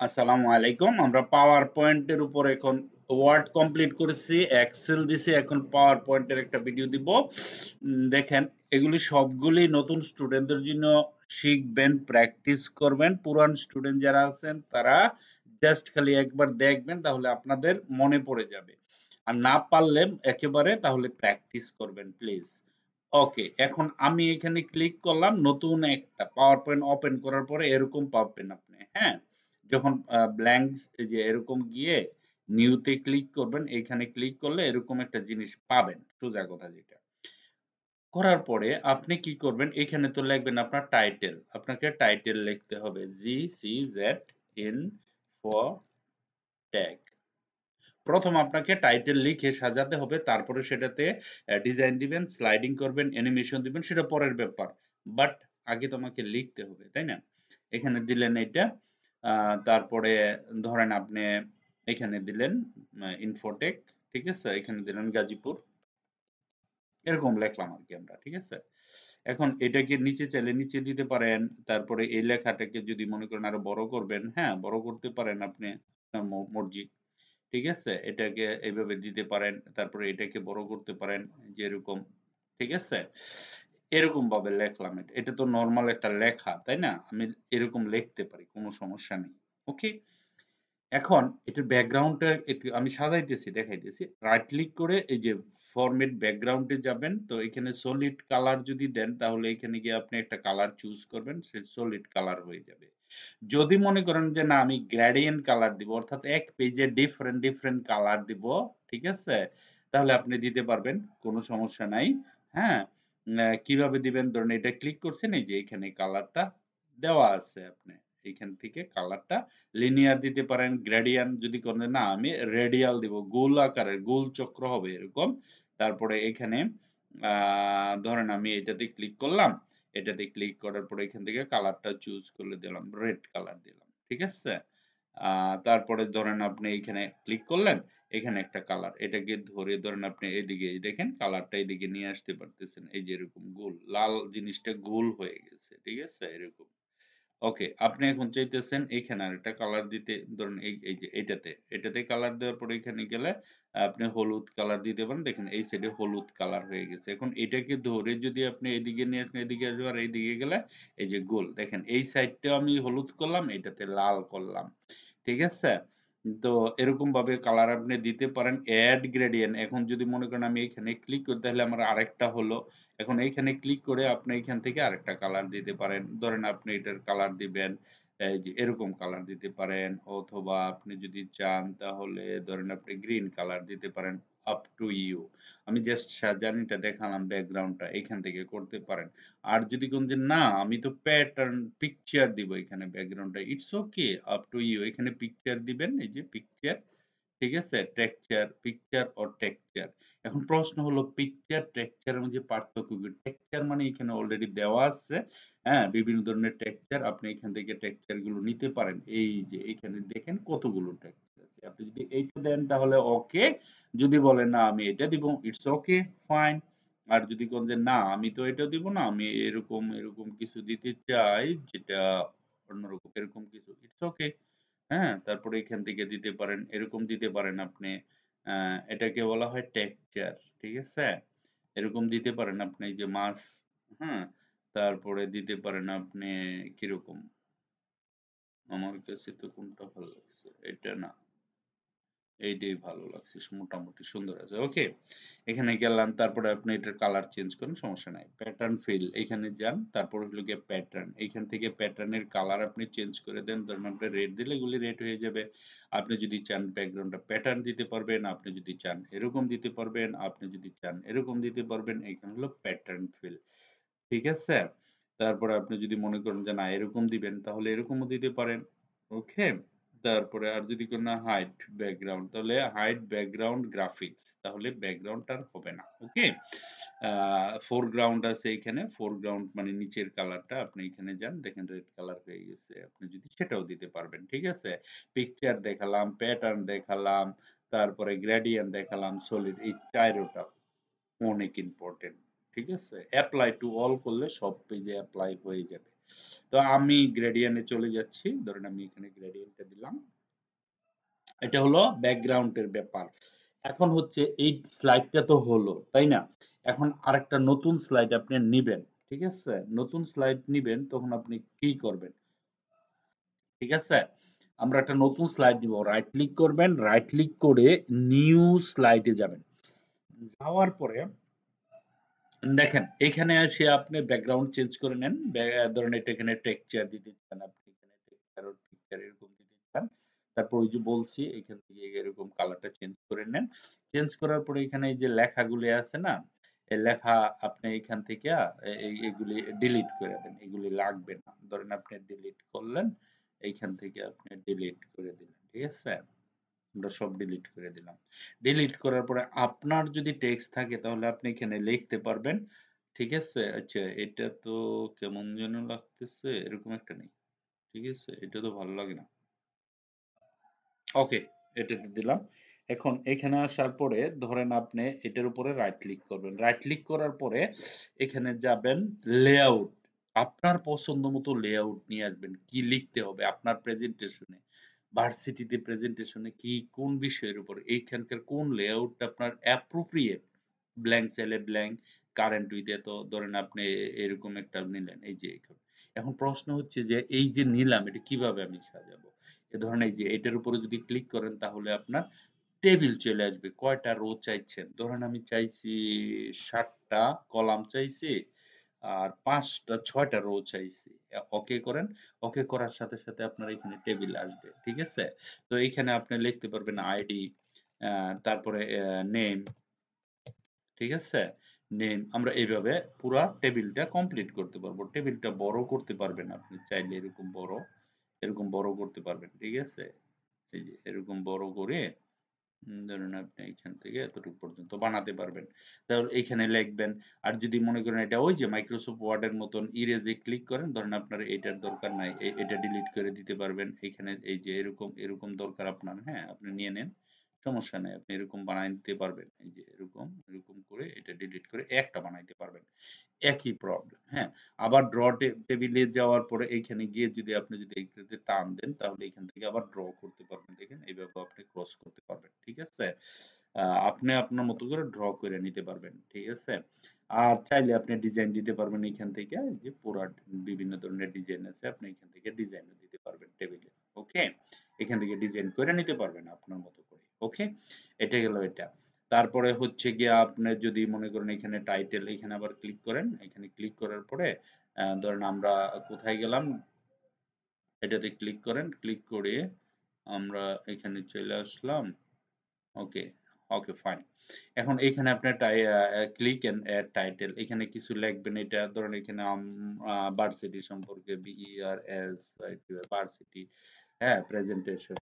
আসসালামু আলাইকুম। আমরা পাওয়ার পয়েন্টের উপর এখন ওয়ার্ড কমপ্লিট করেছি, এক্সেল দিছি, এখন পাওয়ার পয়েন্টের একটা ভিডিও দিব। দেখেন, এগুলি সবগুলি নতুন স্টুডেন্টদের জন্য শিখবেন, প্র্যাকটিস করবেন। পুরান স্টুডেন্ট যারা আছেন তারা জাস্ট খালি একবার দেখবেন, তাহলে আপনাদের মনে পড়ে যাবে। আর না পারলে একেবারে তাহলে প্র্যাকটিস করবেন প্লিজ। ওকে, এখন আমি এখানে ক্লিক করলাম, নতুন একটা পাওয়ার পয়েন্ট ওপেন করার পরে এরকম পাবেন আপনি। হ্যাঁ, যখন ব্ল্যাঙ্কস এই যে এরকম গিয়ে নিউতে ক্লিক করবেন, এখানে ক্লিক করলে এরকম একটা জিনিস পাবেন, সোজা কথা যেটা। করার পরে আপনি কি করবেন, এখানে তো লিখবেন আপনার টাইটেল, আপনাকে টাইটেল লিখতে হবে GCZ ইন ফর ট্যাগ। প্রথম আপনাকে টাইটেল লিখে সাজাতে হবে, তারপরে সেটাতে ডিজাইন দিবেন, স্লাইডিং করবেন, অ্যানিমেশন দিবেন, সেটা পরের ব্যাপার। বাট আগে তোমাকে লিখতে হবে, তাই না? এখানে দিলেন এটা, তারপরে ধরেন আপনি এখানে দিলেন ইনফোটেক, ঠিক আছে? এখানে দিলেন গাজীপুর, এরকম লিখলাম আর কি আমরা, ঠিক আছে? এখন এটাকে নিচে চাইলে নিচে দিতে পারেন। তারপরে এই লেখাটাকে যদি মনে করেন আরো বড় করবেন, হ্যাঁ বড় করতে পারেন আপনি, আপনার মর্জি, ঠিক আছে? এটাকে এইভাবে দিতে পারেন, তারপরে এটাকে বড় করতে পারেন, যে এরকম, ঠিক আছে? এরকম ভাবে লেখলাম। এটা এটা তো নরমাল একটা লেখা, তাই না? আমি এরকম লিখতে পারি, কোনো সমস্যা নেই। ওকে, এখন এটার ব্যাকগ্রাউন্ডটা একটু আমি সাজাইতেছি, দেখাইতেছি। রাইট ক্লিক করে এই যে ফরমেট ব্যাকগ্রাউন্ডে যাবেন, তো এখানে সলিড কালার যদি দেন তাহলে এখানে গিয়ে আপনি একটা কালার চুজ করবেন, সে সলিড কালার হয়ে যাবে। যদি মনে করেন যে না আমি গ্রেডিয়েন্ট কালার দিব, অর্থাৎ এক পেজে ডিফারেন্ট ডিফারেন্ট কালার দিব, ঠিক আছে? তাহলে আপনি দিতে পারবেন, কোনো সমস্যা নাই। হ্যাঁ, কিভাবে দিবেন, ধরুন এটা ক্লিক করছেন, এই যে এখানে কালারটা দেওয়া আছে, আপনি এখান থেকে কালারটা লিনিয়ার দিতে পারেন, গ্রেডিয়েন্ট যদি করেন, না আমি রেডিয়াল দিব, গোল আকারের, গোল চক্র হবে এরকম। তারপরে এখানে ধরেন আমি এটাতে ক্লিক করলাম, এটাতে ক্লিক করার পরে এখান থেকে কালারটা চুজ করে দিলাম, রেড কালার দিলাম, ঠিক আছে? তারপরে ধরেন আপনি এখানে ক্লিক করলেন, এখানে একটা কালার, এটাকে ধরে ধরেন আপনি এদিকে, এই দেখেন কালারটা এদিকে নিয়ে আসতে পারতেছেন, এই যে এরকম গোল লাল জিনিসটা গোল হয়ে গেছে, ঠিক আছে? এরকম। ওকে, আপনি এখন চাইতেছেন এখানে আরেকটা কালার দিতে, ধরুন এই যে এটাতে কালার দেওয়ার পরে এখানে গেলে আপনি হলুদ কালার দিতে পারেন। দেখেন এই সাইডে হলুদ কালার হয়ে গেছে। এখন এটাকে ধরে যদি আপনি এদিকে নিয়ে আসেন, এদিকে আসবে, আর এইদিকে গেলে এই যে গোল, দেখেন এই সাইডটাও আমি হলুদ করলাম, এটাতে লাল করলাম, ঠিক আছে? তো এরকম ভাবে কালার আপনি দিতে পারেন। এড গ্রেডিয়েন্ট, এখন যদি মনে করেন আমি এখানে ক্লিক করি তাহলে আমার আরেকটা হলো। এখন এইখানে ক্লিক করে আপনি এখান থেকে আরেকটা কালার দিতে পারেন। ধরেন আপনি এটার কালার দিবেন এই যে এরকম কালার দিতে পারেন, অথবা আপনি যদি চান তাহলে ধরেন আপনি গ্রিন কালার দিতে পারেন, আপ টু ইউ। আমি জাস্ট সাজানিটা দেখালাম, ব্যাকগ্রাউন্ডটা এখান থেকে করতে পারেন। আর যদি কোন যে না আমি তো প্যাটার্ন পিকচার দিব এখানে ব্যাকগ্রাউন্ডটা, it's okay, up to you. এখানে পিকচার দিবেন, এই যে পিকচার, ঠিক আছে? Texture, picture or texture. এখন প্রশ্ন হলো পিকচার টেক্সচারের মধ্যে পার্থক্য কি? টেক্সচার মানে এখানে অলরেডি দেওয়া আছে, হ্যাঁ বিভিন্ন ধরনের টেক্সচার, আপনি এখান থেকে টেক্সচার গুলো নিতে পারেন। এই যে এখানে দেখেন কতগুলো টেক্সচার আছে, আপনি যদি এইটা দেন তাহলে ওকে, যদি বলেন না আমি এটা দিব, ইটস ওকে, ফাইন। আর যদি কোন যে না আমি তো এটা দিব না, আমি এরকম এরকম কিছু দিতে চাই যেটা অন্যরকম, এরকম কিছু, ইটস ওকে। হ্যাঁ, তারপরে এখান থেকে দিতে পারেন, এরকম দিতে পারেন আপনি। এটাকে বলা হয় টেক্সচার, ঠিক আছে? এরকম দিতে পারেন আপনি, এই যে মাছ, হ্যাঁ? তারপরে দিতে পারেন আপনি কিরকম, আমার কাছে তো কোনটা ভালো লাগছে, এটা না, এইটাই ভালো লাগছে, মোটামুটি সুন্দর আছে। ওকে, এখানে গেলাম, তারপরে আপনি এটার কালার চেঞ্জ করেন, সমস্যা নাই। প্যাটার্ন ফিল, এখানে যান, তারপর হলো গিয়ে প্যাটার্ন, এইখান থেকে প্যাটার্নের কালার আপনি চেঞ্জ করে দেন। ধরুন আপনি রেড দিলে এগুলি রেড হয়ে যাবে। আপনি যদি চান ব্যাকগ্রাউন্ডটা প্যাটার্ন দিতে পারবেন, আপনি যদি চান এরকম দিতে পারবেন, আপনি যদি চান এরকম দিতে পারবেন। এখানে হলো প্যাটার্ন ফিল, ঠিক আছে? তারপরে আপনি যদি মনে করেন যে না এরকম দিবেন তাহলে এরকমও দিতে পারেন। ওকে, তারপরে আর যদি কোন না হাইড ব্যাকগ্রাউন্ড, তাহলে হাইড ব্যাকগ্রাউন্ড গ্রাফিক্স, তাহলে ব্যাকগ্রাউন্ডটা আর হবে না। ওকে, ফোরগ্রাউন্ড আছে এখানে, ফোরগ্রাউন্ড মানে নিচের কালারটা, আপনি এখানে যান, দেখেন রেড কালার হয়ে গেছে, আপনি যদি সেটাও দিতে পারবেন, ঠিক আছে? পিকচার দেখালাম, প্যাটার্ন দেখালাম, তারপরে গ্রেডিয়েন্ট দেখালাম, সলিড, এই চাইরোটা অনেক ইম্পর্টেন্ট, ঠিক আছে? অ্যাপ্লাই টু অল করলে সব পেজে অ্যাপ্লাই হয়ে যাবে। তো আমি গ্রেডিয়েন্টে চলে যাচ্ছি, ধরেন আমি এখানে গ্রেডিয়েন্টটা দিলাম। এটা হলো ব্যাকগ্রাউন্ডের ব্যাপার। এখন হচ্ছে এই স্লাইডটা তো হলো, তাই না? এখন আরেকটা নতুন স্লাইড আপনি নিবেন, ঠিক আছে? নতুন স্লাইড নিবেন, তখন আপনি কি করবেন? ঠিক আছে? আমরা একটা নতুন স্লাইড নিব, রাইট ক্লিক করবেন, রাইট ক্লিক করে নিউ স্লাইডে যাবেন। যাওয়ার পরে দেখেন এখানে এসে আপনি ব্যাকগ্রাউন্ড চেঞ্জ করে নেন। ধরেন এটা এখানে টেক্সচার দিতে চান, আপনি এখানে টেক্সচার ও পিকচার এরকম দিতে চান। তারপর ওই যে বলছি এখান থেকে এরকম কালারটা চেঞ্জ করে নেন। চেঞ্জ করার পরে এখানে এই যে লেখাগুলি আছে না? এই লেখা আপনি এখান থেকে এগুলি ডিলিট করে দেন। এগুলি লাগবে না। ধরেন আপনি ডিলিট করলেন। এইখান থেকে আপনি ডিলিট করে দিলেন। ঠিক আছে? আমরা সব ডিলিট করে দিলাম। ডিলিট করার পরে আপনার যদি টেক্সট থাকে তাহলে আপনি এখানে লিখতে পারবেন। ঠিক আছে? আচ্ছা এটা তো কেমন যেন লাগতেছে, এরকম একটা নেই। ঠিক আছে? এটা তো ভালো লাগে না। ওকে, এটাতে দিলাম। এখন এখানে আসার পরে ধরেন আপনি এটার উপরে রাইট ক্লিক করবেন। রাইট ক্লিক করার পরে এখানে যাবেন লেআউট। আপনার পছন্দ মতো লেআউট নিয়ে আসবেন। কি লিখতে হবে আপনার প্রেজেন্টেশনে, ভার্সিটিতে প্রেজেন্টেশনে কি কোন বিষয়ের উপর, এইখানকার কোন লেআউটটা আপনার অ্যাপ্রোপ্রিয়েট। ব্ল্যাঙ্ক চাইলে ব্ল্যাঙ্ক, কারেন্ট উইথ এত ধরেন আপনি এরকম একটা নিলেন, এই যে এখন। এখন প্রশ্ন হচ্ছে যে এই যে নিলাম এটা কিভাবে আমি সাজাবো? এ ধরেন এই যে এটার উপরে যদি ক্লিক করেন তাহলে আপনার টেবিল চলে আসবে। কয়টা রো চাইছেন? ধরেন আমি চাইছি ৭টা কলাম চাইছি আর ৫টা ৬টা রো চাইছি। ওকে করেন। ওকে করার সাথে, সাথে আপনার এখানে টেবিল আসবে। ঠিক আছে? তো এইখানে আপনি লিখতে পারবেন আইডি, তারপরে নেম, ঠিক আছে? নেম আমরা এইভাবে পুরা টেবিলটা কমপ্লিট করতে পারবো। টেবিলটা বড় করতে পারবেন আপনি চাইলে এরকম বড় করতে পারবেন। ঠিক আছে? এই যে এরকম বড় করে ধরেন আপনি এখান থেকে এতটুকু পর্যন্ত বানাতে পারবেন। তাহলে এইখানে লিখবেন। আর যদি মনে করেন এটা ওই যে মাইক্রোসফট ওয়ার্ডের মতন ইরেজে ক্লিক করেন, ধরেন আপনার এটার দরকার নাই, এটা ডিলিট করে দিতে পারবেন। এখানে এই যে এরকম দরকার আপনার, হ্যাঁ আপনি নিয়ে নেন, সমস্যা নাই, আপনি এরকম বানাই নিতে পারবেন। এই যে এরকম করে এটা ডিলিট করে একটা বানাইতে পারবেন। একই প্রবলেম, হ্যাঁ। আবার ড্র টেবিলে যাওয়ার পরে এইখানে গিয়ে যদি আপনি যদি এইটাতে টান দেন তাহলে এখান থেকে আবার ড্র করতে পারবেন। দেখেন এইভাবে আপনি ক্রস করতে পারবেন। ঠিক আছে? আপনি আপনার মতো করে ড্র করে নিতে পারবেন। ঠিক আছে? আর চাইলে আপনি ডিজাইন দিতে পারবেন এখান থেকে, এই যে পুরা বিভিন্ন ধরনের ডিজাইন আছে, আপনি এখান থেকে ডিজাইনও দিতে পারবেন টেবিলে। ওকে? এখান থেকে ডিজাইন করে নিতে পারবেন আপনার মতো করে। ওকে? এটা গেল এটা। তারপরে হচ্ছে গিয়ে আপনি যদি মনে করেন এখানে টাইটেল, এখানে আবার ক্লিক করেন। এখানে ক্লিক করার পরে ধরেন আমরা কোথায় গেলাম? এটাতে ক্লিক করেন। ক্লিক করে আমরা এখানে চলে আসলাম। ওকে, ওকে ফাইন। এখন এখানে আপনার ক্লিক এন্ড এড টাইটেল, এখানে কিছু লিখবেন। এটা ধরেন এখানে ভার্সিটি সম্পর্কে BERS ভার্সিটি, হ্যাঁ প্রেজেন্টেশন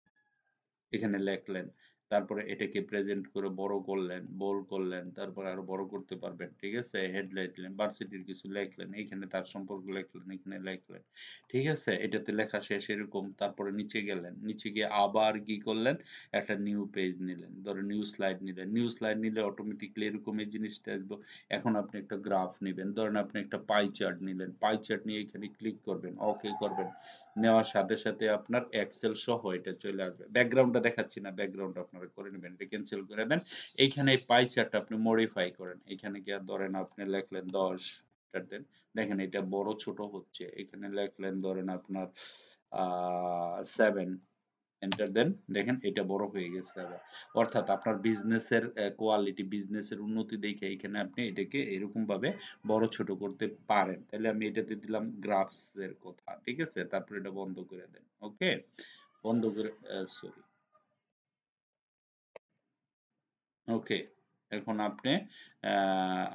এখানে লেখলেন। তারপরে এটাকে প্রেজেন্ট করে বড় করলেন, বোল্ড করলেন, তারপরে আরো বড় করতে পারবেন। ঠিক আছে? হেডলাইট দিলেন, ভার্সিটির কিছু লেখলেন, এখানে তার সম্পর্ক লেখলেন, এখানে লেখলেন। ঠিক আছে? এটাতে লেখা শেষ এরকম। তারপরে নিচে গেলেন, নিচে গিয়ে আবার কি করলেন? একটা নিউ পেজ নিলেন, ধরেন নিউ স্লাইড নিলেন। নিউ স্লাইড নিলে অটোমেটিক্যালি এরকম এই জিনিসটা আসবে। এখন আপনি একটা গ্রাফ নিবেন, ধরেন আপনি একটা পাই চার্ট নিলেন। পাই চার্ট নিয়ে এখানে ক্লিক করবেন, ওকে করবেন। নেওয়ার সাথে সাথে আপনার এক্সেল সহ এটা চলে আসবে। ব্যাকগ্রাউন্ডটা দেখাচ্ছি না, ব্যাকগ্রাউন্ড আপনারা করে নেবেন, এটা ক্যান্সেল করে দেন। এইখানে এই পাই চার্টটা আপনি মডিফাই করেন। এখানে গিয়ে ধরেন আপনি লিখলেন 10, এন্টার দেন। দেখেন এটা বড় ছোট হচ্ছে। এখানে লিখলেন ধরেন আপনার 7, এন্টার দেন। দেখেন এটা বড় হয়ে গেছে আবার। অর্থাৎ আপনার বিজনেসের কোয়ালিটি, বিজনেসের উন্নতি দেখে এখানে আপনি এটাকে এরকম ভাবে বড় ছোট করতে পারেন। তাহলে আমি এটাতে দিলাম গ্রাফস এর কথা। ঠিক আছে? তারপর এটা বন্ধ করে দেন। ওকে? বন্ধ করে সরি। ওকে, এখন আপনি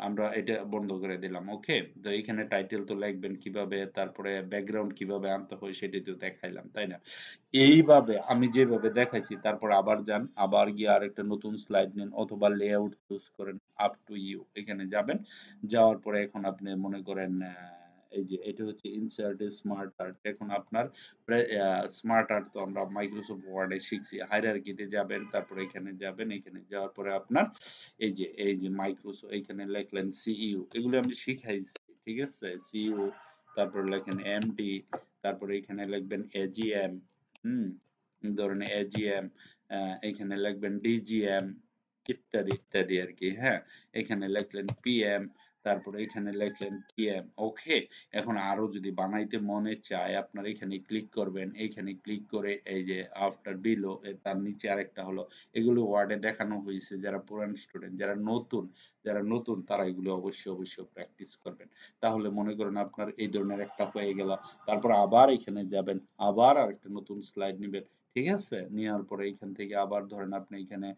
আমরা এটা বন্ধ করে দিলাম। ওকে? তো এইখানে টাইটেল তো লিখবেন কিভাবে, তারপরে ব্যাকগ্রাউন্ড কিভাবে আনতে হয় সেটা তো দেখাইলাম, তাই না? এইভাবে আমি যেভাবে দেখাইছি তারপর আবার যান, আবার গিয়ে আরেকটা নতুন স্লাইড নেন অথবা লেআউট চুজ করেন, আপ টু ইউ। এখানে যাবেন, যাওয়ার পরে এখন আপনি মনে করেন এই যে এটা হচ্ছে ইনসার্ট স্মার্ট আর্ট। এখন আপনার স্মার্ট আর্ট তো আমরা মাইক্রোসফট ওয়ার্ডে শিখছি। হায়ারার্কিতে যাবেন, তারপরে এখানে যাবেন, এখানে যাওয়ার পরে আপনার এই যে মাইক্রোসফট এখানে লিখলেন সিইউ, এগুলো আমি শিখাইছি। ঠিক আছে? সিইউ তারপর লেখেন এমডি, তারপরে এখানে লিখবেন এজিএম, হুম, ধরেন এজিএম, এখানে লিখবেন ডিজিএম, ইত্যাদি ইত্যাদি আর কি। হ্যাঁ, এখানে লিখলেন পিএম, তারপরে এখানে লিখলেন টিএম। ওকে, এখন আরো যদি বানাইতে মনে চায় আপনার এখানে ক্লিক করবেন, এইখানে ক্লিক করে এই যে আফটার বিলো তার নিচে আরেকটা হলো, এগুলো ওয়ার্ডে দেখানো হয়েছে। যারা পুরান স্টুডেন্ট, যারা নতুন তারা এগুলো অবশ্যই অবশ্যই প্র্যাকটিস করবেন। তাহলে মনে করেন আপনার এই ধরনের একটা হয়ে গেল, তারপর আবার এখানে যাবেন, আবার আরেকটা নতুন স্লাইড নিবেন, ঠিক আছে? নেওয়ার পরে এখান থেকে আবার ধরেন আপনি এখানে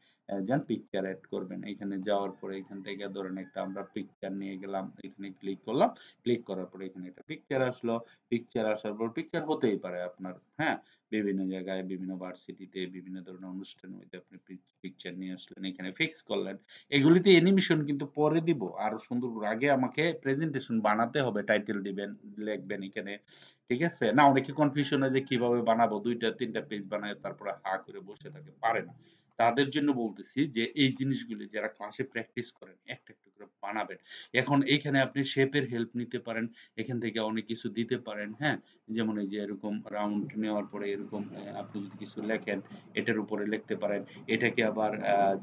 যান পিকচার এড করবেন, এখানে যাওয়ার পরে এখান থেকে ধরেন একটা আমরা পিকচার নিয়ে গেলাম, এখানে ক্লিক করলাম, ক্লিক করার পরে এখানে একটা পিকচার আসলো, পিকচার আসার পর পিকচার হতেই পারে আপনার, হ্যাঁ, বিভিন্ন জায়গায় বিভিন্ন ভার্সিটিতে বিভিন্ন ধরনের অনুষ্ঠানের মধ্যে আপনি পিকচার নিয়ে আসলেন, এখানে ফিক্স করলেন। এগুলিতে অ্যানিমেশন কিন্তু পরে দিব আরো সুন্দর করে, আগে আমাকে প্রেজেন্টেশন বানাতে হবে, টাইটেল দিবেন, লিখবেন এখানে, ঠিক আছে? না অনেকে কনফিউশন হয় যে কিভাবে বানাবো, ২টা ৩টা পেজ বানায় তারপরে হা করে বসে থাকে, পারে না। তাদের জন্য বলতেছি যে এই জিনিসগুলি যারা ক্লাসে প্র্যাকটিস করেন একটা একটা করে বানাবেন। এখন এইখানে আপনি শেপের হেল্প নিতে পারেন, এখান থেকে অনেক কিছু দিতে পারেন, হ্যাঁ? যেমন এই যে এরকম রাউন্ড নেওয়ার পরে এরকম আপনি যদি কিছু লেখেন এটার উপরে লিখতে পারেন। এটাকে আবার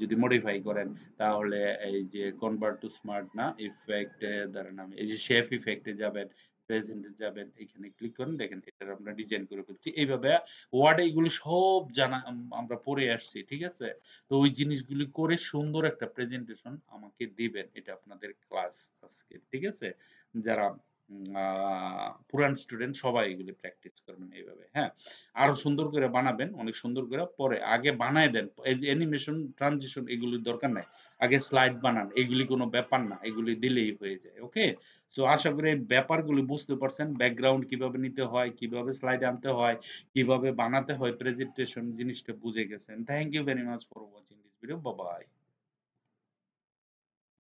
যদি মডিফাই করেন তাহলে এই যে কনভার্ট টু স্মার্ট না ইফেক্ট দাঁড়ান, আমি এই যে শেপ ইফেক্টে যাবেন, প্রেজেন্টে যাবেন, এখানে ক্লিক করেন, দেখেন এটার আমরা ডিজাইন করে ফেলছি। এইভাবে ওয়ার্ডে এগুলো সব জানা আমরা পড়ে আসছি, ঠিক আছে? তো ওই জিনিসগুলি করে সুন্দর একটা প্রেজেন্টেশন আমাকে দিবেন। এটা আপনাদের ক্লাস আজকে, ঠিক আছে? যারা পুরান স্টুডেন্ট সবাই এগুলি প্র্যাকটিস করবেন এইভাবে, হ্যাঁ? আরো সুন্দর করে বানাবেন, অনেক সুন্দর করে, পরে আগে বানায় দেন। এই যে অ্যানিমেশন ট্রানজিশন এগুলির দরকার নাই, আগে স্লাইড বানান, এগুলি কোনো ব্যাপার না, এগুলি দিলেই হয়ে যায়। ওকে, সো আশা করি এই ব্যাপারগুলি বুঝতে পারছেন, ব্যাকগ্রাউন্ড কিভাবে নিতে হয়, কিভাবে স্লাইড আনতে হয়, কিভাবে বানাতে হয় প্রেজেন্টেশন, জিনিসটা বুঝে গেছেন। Thank you very much for watching this video. Bye by.